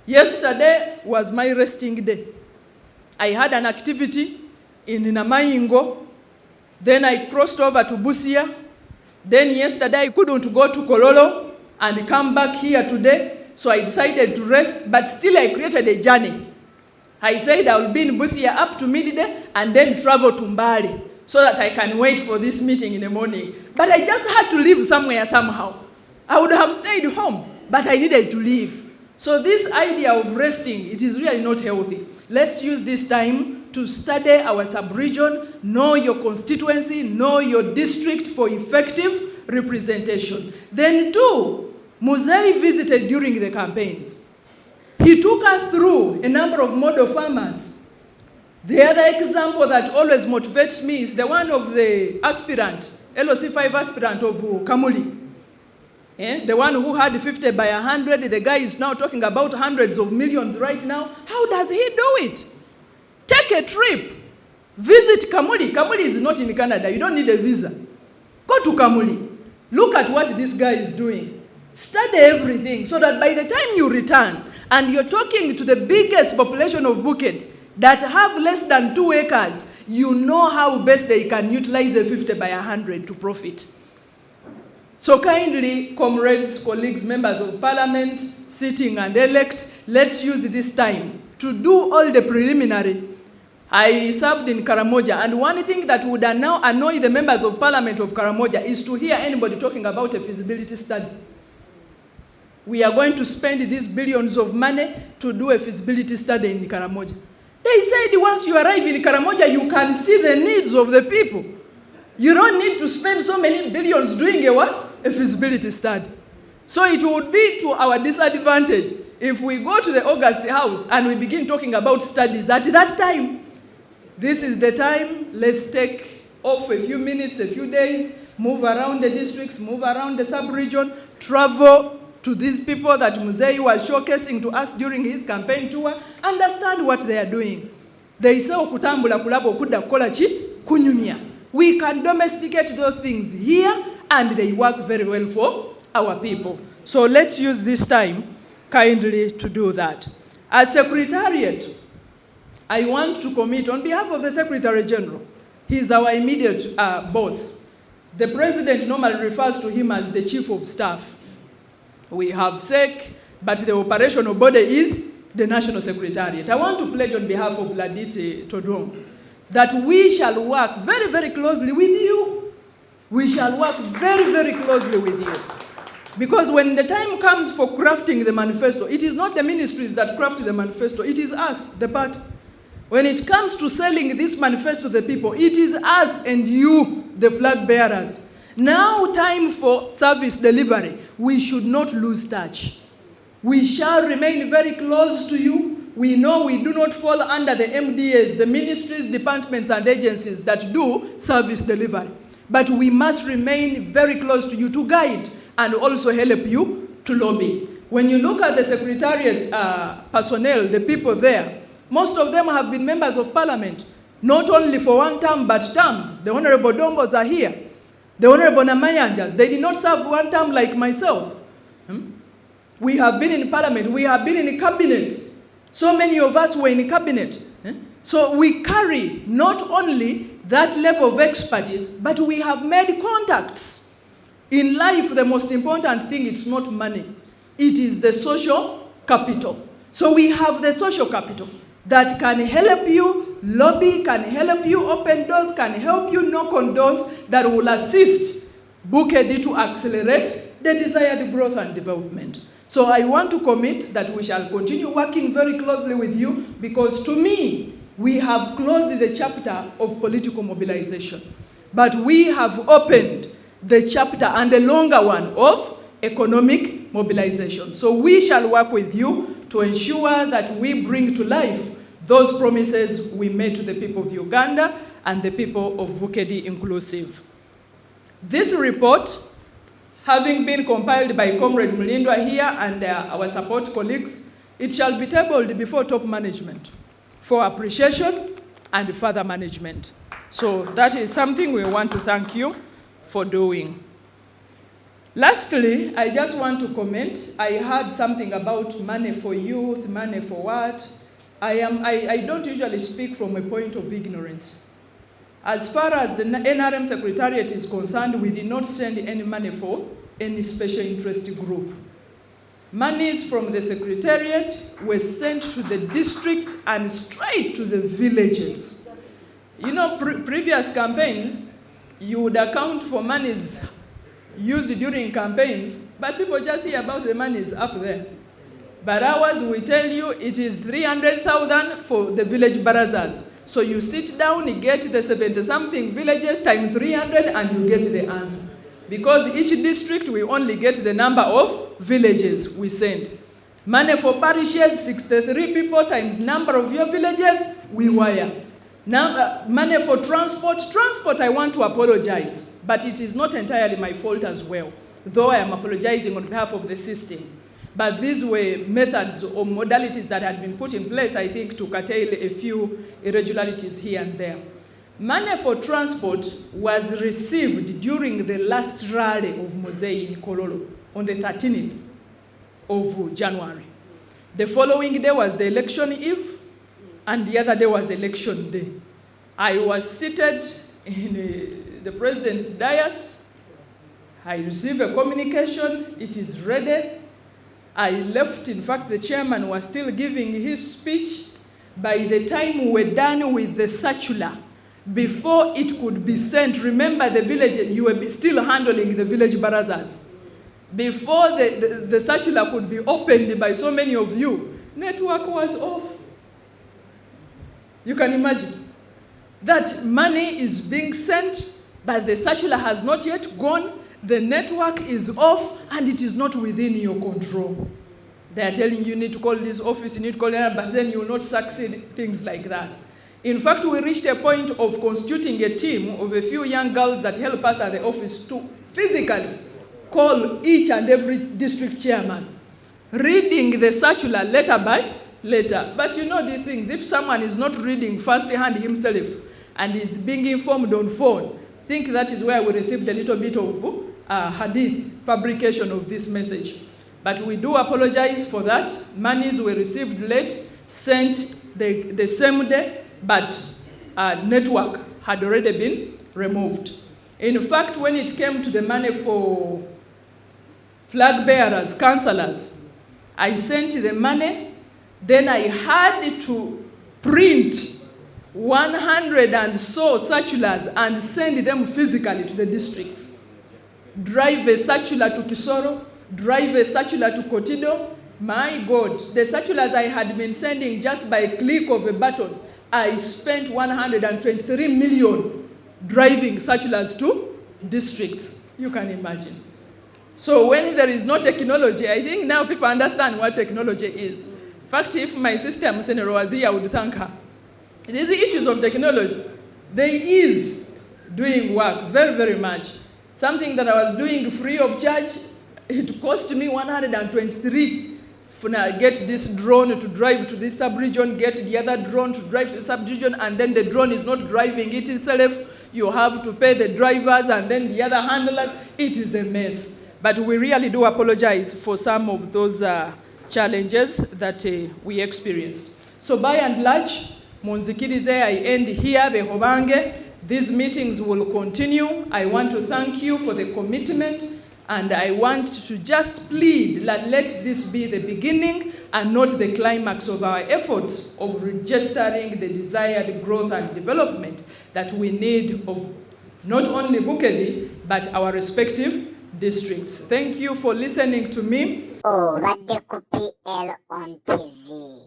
Yesterday was my resting day. I had an activity in Namaingo. Then I crossed over to Busia. Then yesterday I couldn't go to Kololo and come back here today. So I decided to rest, but still I created a journey. I said I will be in Busia up to midday and then travel to Mbali so that I can wait for this meeting in the morning. But I just had to leave somewhere somehow. I would have stayed home, but I needed to leave. So this idea of resting, it is really not healthy. Let's use this time to study our sub-region, know your constituency, know your district for effective representation. Then 2, Muzei visited during the campaigns. He took us through a number of model farmers. The other example that always motivates me is the one of the aspirant, LOC5 aspirant of Kamuli. The one who had 50 by 100, the guy is now talking about hundreds of millions right now. How does he do it? Take a trip. Visit Kamuli. Kamuli is not in Canada. You don't need a visa. Go to Kamuli. Look at what this guy is doing. Study everything so that by the time you return and you're talking to the biggest population of Bukit that have less than 2 acres, you know how best they can utilize a 50 by 100 to profit. So kindly, comrades, colleagues, members of parliament, sitting and elect, let's use this time to do all the preliminary. I served in Karamoja, and one thing that would now annoy the members of parliament of Karamoja is to hear anybody talking about a feasibility study. We are going to spend these billions of money to do a feasibility study in Karamoja. They said once you arrive in Karamoja, you can see the needs of the people. You don't need to spend so many billions doing a what? A feasibility study. So it would be to our disadvantage if we go to the August House and we begin talking about studies at that time. This is the time. Let's take off a few minutes, a few days, move around the districts, move around the sub-region, travel to these people that Muzei was showcasing to us during his campaign tour, understand what they are doing. They say okutambula kulabo okuda kukola ki kunyumya. We can domesticate those things here, and they work very well for our people. So let's use this time kindly to do that. As Secretariat, I want to commit on behalf of the Secretary General. He's our immediate boss. The President normally refers to him as the Chief of Staff. We have SEC, but the operational body is the National Secretariat. I want to pledge on behalf of Laditi Todong that we shall work very, very closely with you. We shall work very, very closely with you. Because when the time comes for crafting the manifesto, it is not the ministries that craft the manifesto, it is us, the party. When it comes to selling this manifesto to the people, it is us and you, the flag bearers. Now time for service delivery. We should not lose touch. We shall remain very close to you. We know we do not fall under the MDAs, the ministries, departments, and agencies that do service delivery. But we must remain very close to you to guide and also help you to lobby. When you look at the Secretariat personnel, the people there, most of them have been members of parliament, not only for one term, but terms. The Honorable Dombos are here. The Honorable Namayanjas, they did not serve one term like myself. We have been in parliament, we have been in cabinet. So many of us were in cabinet. So we carry not only that level of expertise, but we have made contacts. In life, the most important thing is not money. It is the social capital. So we have the social capital that can help you lobby, can help you open doors, can help you knock on doors that will assist Bukedi to accelerate the desired growth and development. So I want to commit that we shall continue working very closely with you, because to me, we have closed the chapter of political mobilization, but we have opened the chapter and the longer one of economic mobilization. So we shall work with you to ensure that we bring to life those promises we made to the people of Uganda and the people of Bukedi inclusive. This report, having been compiled by Comrade Mulindwa here and our support colleagues, it shall be tabled before top management for appreciation and further management. So that is something we want to thank you for doing. Lastly, I just want to comment. I heard something about money for youth, money for what? I don't usually speak from a point of ignorance. As far as the NRM Secretariat is concerned, we did not send any money for any special interest group. Monies from the Secretariat were sent to the districts and straight to the villages. You know, previous campaigns, you would account for monies used during campaigns, but people just hear about the monies up there. But ours, we tell you, it is 300,000 for the village barazas. So you sit down, you get the 70-something villages times 300, and you get the answer. Because each district, we only get the number of villages we send. Money for parishes, 63 people times number of your villages, we wire. Now, money for transport, I want to apologize, but it is not entirely my fault as well, though I am apologizing on behalf of the system. But these were methods or modalities that had been put in place, I think, to curtail a few irregularities here and there. Money for transport was received during the last rally of Mosei in Kololo on the 13th of January. The following day was the election eve, and the other day was election day. I was seated in the president's dais. I received a communication, it is ready. I left, in fact, the chairman was still giving his speech. By the time we were done with the circular, before it could be sent, remember the village, you were still handling the village barazas. Before the circular could be opened by so many of you, network was off. You can imagine that money is being sent, but the circular has not yet gone. The network is off, and it is not within your control. They are telling you need to call this office, you need to call it, but then you will not succeed, things like that. In fact, we reached a point of constituting a team of a few young girls that help us at the office to physically call each and every district chairman, reading the circular letter by letter. But you know these things, if someone is not reading firsthand himself and is being informed on phone, I think that is where we received a little bit of hadith fabrication of this message. But we do apologize for that. Monies were received late, sent the same day, but network had already been removed. In fact, when it came to the money for flag bearers, councillors, I sent the money, then I had to print 100 and so circulars and send them physically to the districts. Drive a circular to Kisoro, drive a circular to Kotido. My God, the circulars I had been sending just by a click of a button, I spent 123 million driving circulars to districts. You can imagine. So when there is no technology, I think now people understand what technology is. In fact, if my sister Musenero was here, I would thank her. It is the issues of technology. There is doing work very, very much. Something that I was doing free of charge, it cost me 123 to get this drone to drive to this sub-region, get the other drone to drive to the sub-region, and then the drone is not driving it itself. You have to pay the drivers and then the other handlers. It is a mess. But we really do apologize for some of those challenges that we experienced. So by and large, Monzikirize, I end here, Behobange. These meetings will continue. I want to thank you for the commitment, and I want to just plead that let this be the beginning and not the climax of our efforts of registering the desired growth and development that we need of not only Bukedi, but our respective districts. Thank you for listening to me. Oh, what the PL on TV.